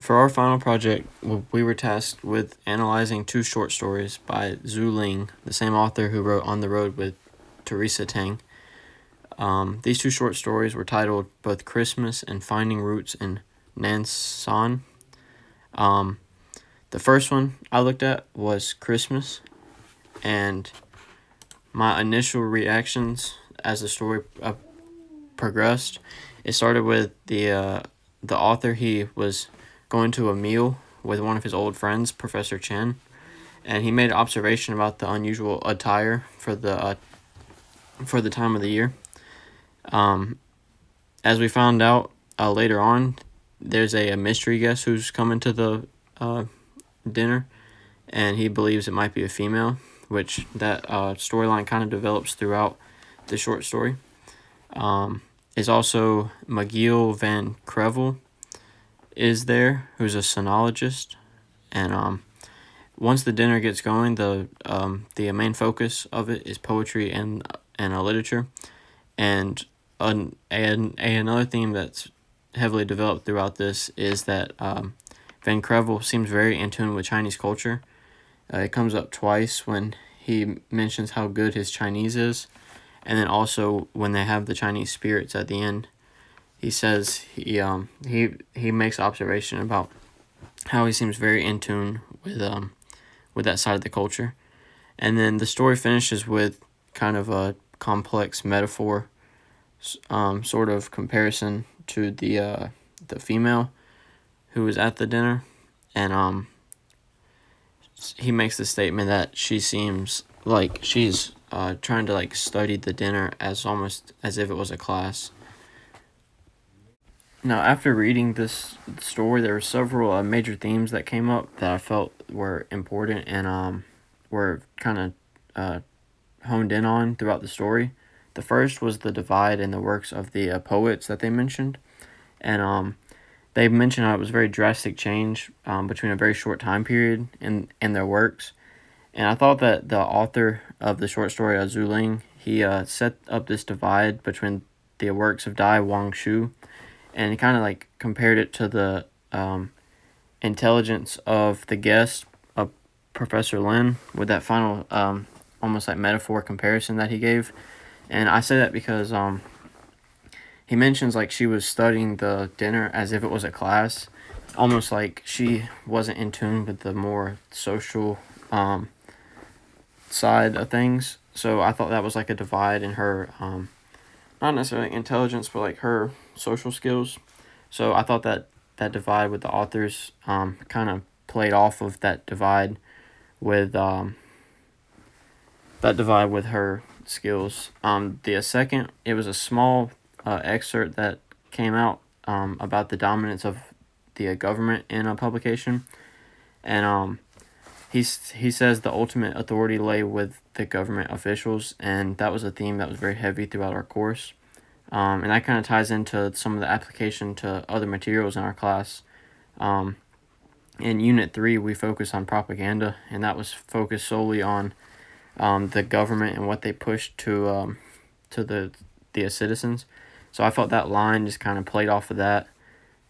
For our final project, we were tasked with analyzing two short stories by Zhu Ling, the same author who wrote On the Road with Teresa Tang. These two short stories were titled both Christmas and Finding Roots in Nansan. The first one I looked at was Christmas, and my initial reactions as the story progressed, it started with the author. He was going to a meal with one of his old friends, Professor Chen, and he made an observation about the unusual attire for the time of the year. As we found out later on, there's a mystery guest who's coming to the dinner, and he believes it might be a female, which that storyline kind of develops throughout the short story. Is also McGill Van Crevel is there, who's a sonologist, and once the dinner gets going, the main focus of it is poetry and literature, and another theme that's heavily developed throughout this is that Van Crevel seems very in tune with Chinese culture. It comes up twice when he mentions how good his Chinese is, and then also when they have the Chinese spirits at the end. He says he makes observation about how he seems very in tune with that side of the culture. And then the story finishes with kind of a complex metaphor, sort of comparison to the female who was at the dinner, and he makes the statement that she seems like she's trying to study the dinner as almost as if it was a class. Now, after reading this story, there were several major themes that came up that I felt were important and were kind of honed in on throughout the story. The first was the divide in the works of the poets that they mentioned, and they mentioned how it was a very drastic change between a very short time period in their works. And I thought that the author of the short story, Zhu Ling, he set up this divide between the works of Dai Wang Shu, and he kind of compared it to the intelligence of the guest, Professor Lin, with that final almost metaphor comparison that he gave. And I say that because he mentions she was studying the dinner as if it was a class, almost like she wasn't in tune with the more social side of things. So I thought that was a divide in her, not necessarily intelligence, but her social skills. So I thought that divide with the authors kind of played off of that divide with her skills. The second, it was a small excerpt that came out about the dominance of the government in a publication, and he says the ultimate authority lay with the government officials, and that was a theme that was very heavy throughout our course. And that kind of ties into some of the application to other materials in our class. In Unit 3, we focus on propaganda, and that was focused solely on the government and what they pushed to the citizens. So I felt that line just kind of played off of that,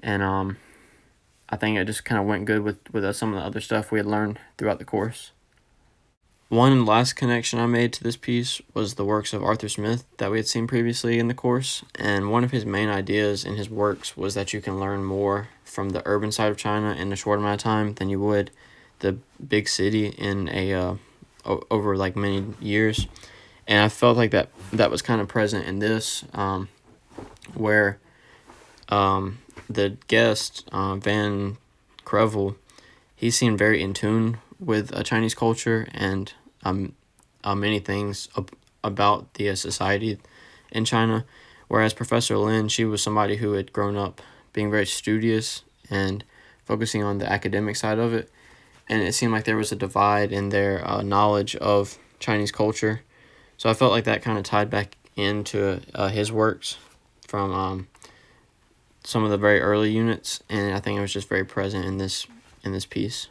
and I think it just kind of went good with some of the other stuff we had learned throughout the course. One last connection I made to this piece was the works of Arthur Smith that we had seen previously in the course, and one of his main ideas in his works was that you can learn more from the urban side of China in a short amount of time than you would the big city in over many years. And I felt like that was kind of present in this, where the guest, Van Crevel, he seemed very in tune with Chinese culture and many things about the society in China, whereas Professor Lin, she was somebody who had grown up being very studious and focusing on the academic side of it, and it seemed like there was a divide in their knowledge of Chinese culture. So I felt like that kind of tied back into his works from some of the very early units, and I think it was just very present in this piece.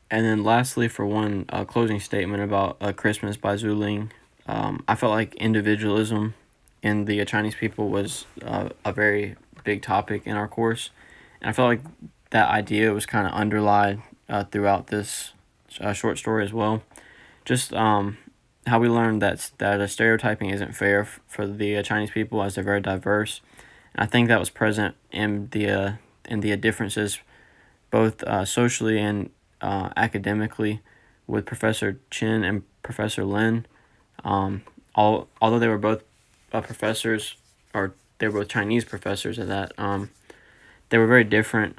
And then lastly, for one closing statement about Christmas by Zhu Ling, I felt like individualism in the Chinese people was a very big topic in our course, and I felt like that idea was kind of underlined throughout this short story as well. Just how we learned that stereotyping isn't fair for the Chinese people, as they're very diverse. And I think that was present in the differences, both socially and academically, with Professor Chin and Professor Lin. Although they were both professors, or they were both Chinese professors at that, they were very different,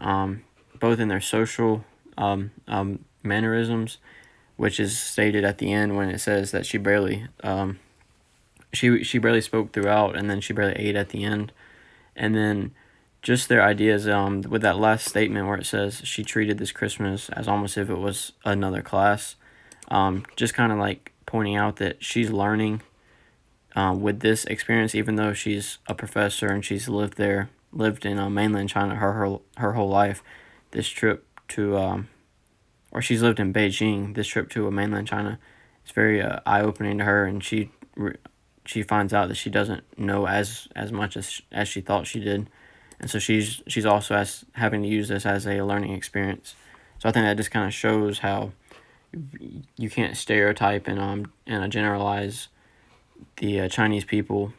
both in their social mannerisms, which is stated at the end when it says that she barely she barely spoke throughout, and then she barely ate at the end, and then just their ideas, with that last statement where it says she treated this Christmas as almost if it was another class, just kind of like pointing out that she's learning with this experience, even though she's a professor and she's lived in mainland China her whole life. This trip to or she's lived in Beijing. This trip to mainland China is very eye opening to her, and she finds out that she doesn't know as much as she thought she did, and so she's also having to use this as a learning experience. So I think that just kind of shows how you can't stereotype and generalize the Chinese people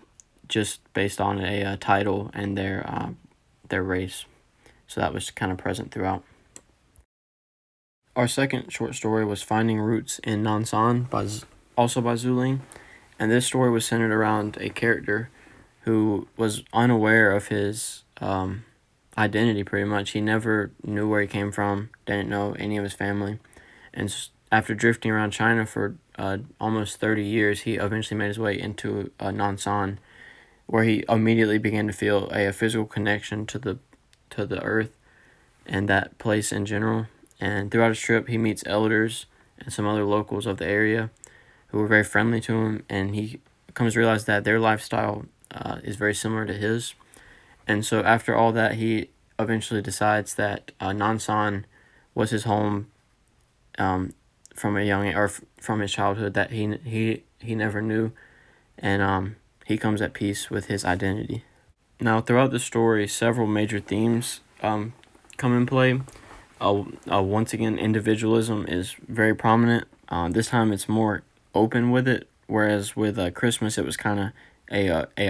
just based on a title and their race. So that was kind of present throughout. Our second short story was Finding Roots in Nansan, also by Zuling. And this story was centered around a character who was unaware of his identity, pretty much. He never knew where he came from, didn't know any of his family. And after drifting around China for almost 30 years, he eventually made his way into Nansan, where he immediately began to feel a physical connection to the earth and that place in general. And throughout his trip, he meets elders and some other locals of the area who were very friendly to him, and he comes to realize that their lifestyle is very similar to his. And so after all that, he eventually decides that Nansan was his home from a young, or from his childhood, that he never knew, and he comes at peace with his identity. Now, throughout the story, several major themes come in play. Once again, individualism is very prominent. This time it's more open with it, whereas with Christmas it was kind of a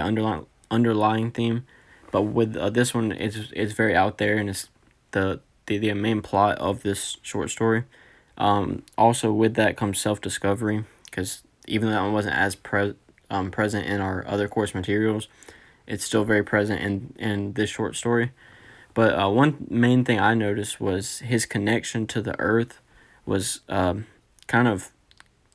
underlying theme. But with this one, it's very out there, and it's the main plot of this short story. Also with that comes self-discovery, because even though that one wasn't as present in our other course materials, it's still very present in this short story. But one main thing I noticed was his connection to the earth was kind of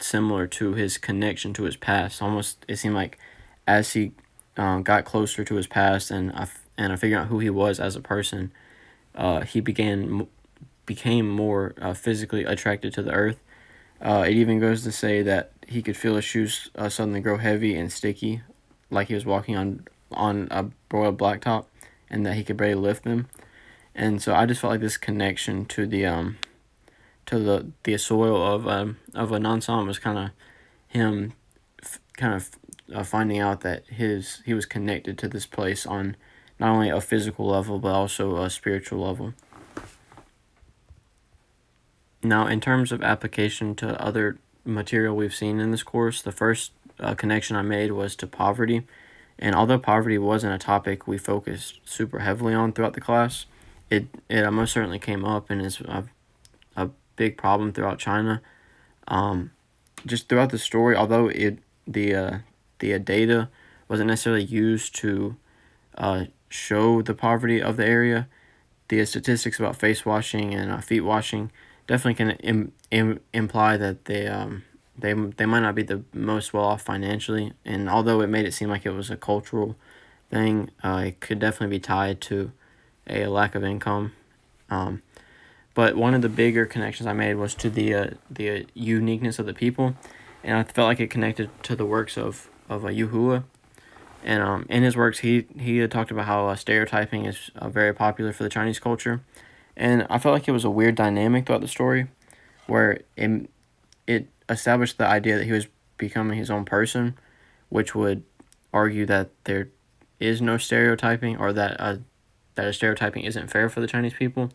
similar to his connection to his past. Almost, it seemed like as he got closer to his past and figuring out who he was as a person, he became more physically attracted to the earth. It even goes to say that he could feel his shoes suddenly grow heavy and sticky, like he was walking on a broiled blacktop, and that he could barely lift them. And so I just felt like this connection to the soil of a Nansan was kind of him finding out that he was connected to this place on not only a physical level but also a spiritual level. Now, in terms of application to other material we've seen in this course, the first connection I made was to poverty. And although poverty wasn't a topic we focused super heavily on throughout the class, it most certainly came up and is a big problem throughout China. Just throughout the story, although the data wasn't necessarily used to show the poverty of the area, the statistics about face washing and feet washing definitely can imply that they might not be the most well off financially. And although it made it seem like it was a cultural thing, it could definitely be tied to a lack of income. But one of the bigger connections I made was to the uniqueness of the people, and I felt like it connected to the works of Yu Hua. And in his works, he had talked about how stereotyping is very popular for the Chinese culture, and I felt like it was a weird dynamic throughout the story, where it established the idea that he was becoming his own person, which would argue that there is no stereotyping, or that that his stereotyping isn't fair for the Chinese people.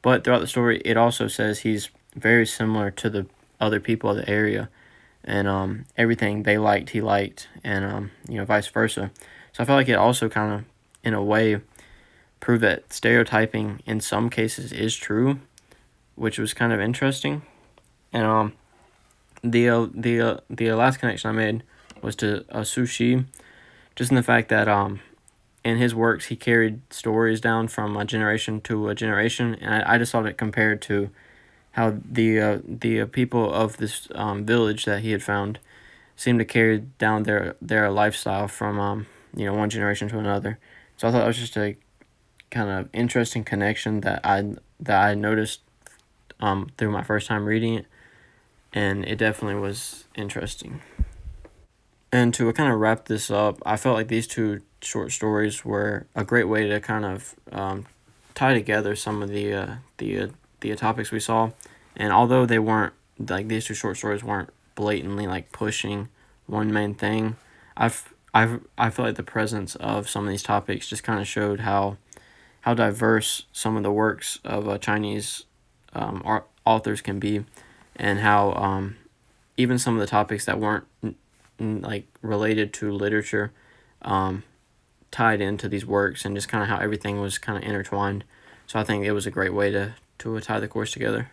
But throughout the story, it also says he's very similar to the other people of the area, and everything they liked, he liked, and vice versa. So I feel like it also kind of, in a way, proved that stereotyping in some cases is true, which was kind of interesting. And the last connection I made was to sushi, just in the fact that in his works he carried stories down from a generation to a generation, and I just thought it compared to how the people of this village that he had found seemed to carry down their lifestyle from one generation to another. So I thought it was just a kind of interesting connection that I noticed through my first time reading it, and it definitely was interesting. And to kind of wrap this up, I felt like these two short stories were a great way to kind of tie together some of the topics we saw. And although they weren't, like, these two short stories weren't blatantly like pushing one main thing, I feel like the presence of some of these topics just kind of showed how diverse some of the works of Chinese authors can be, and how even some of the topics that weren't like related to literature tied into these works, and just kind of how everything was kind of intertwined. So I think it was a great way to tie the course together.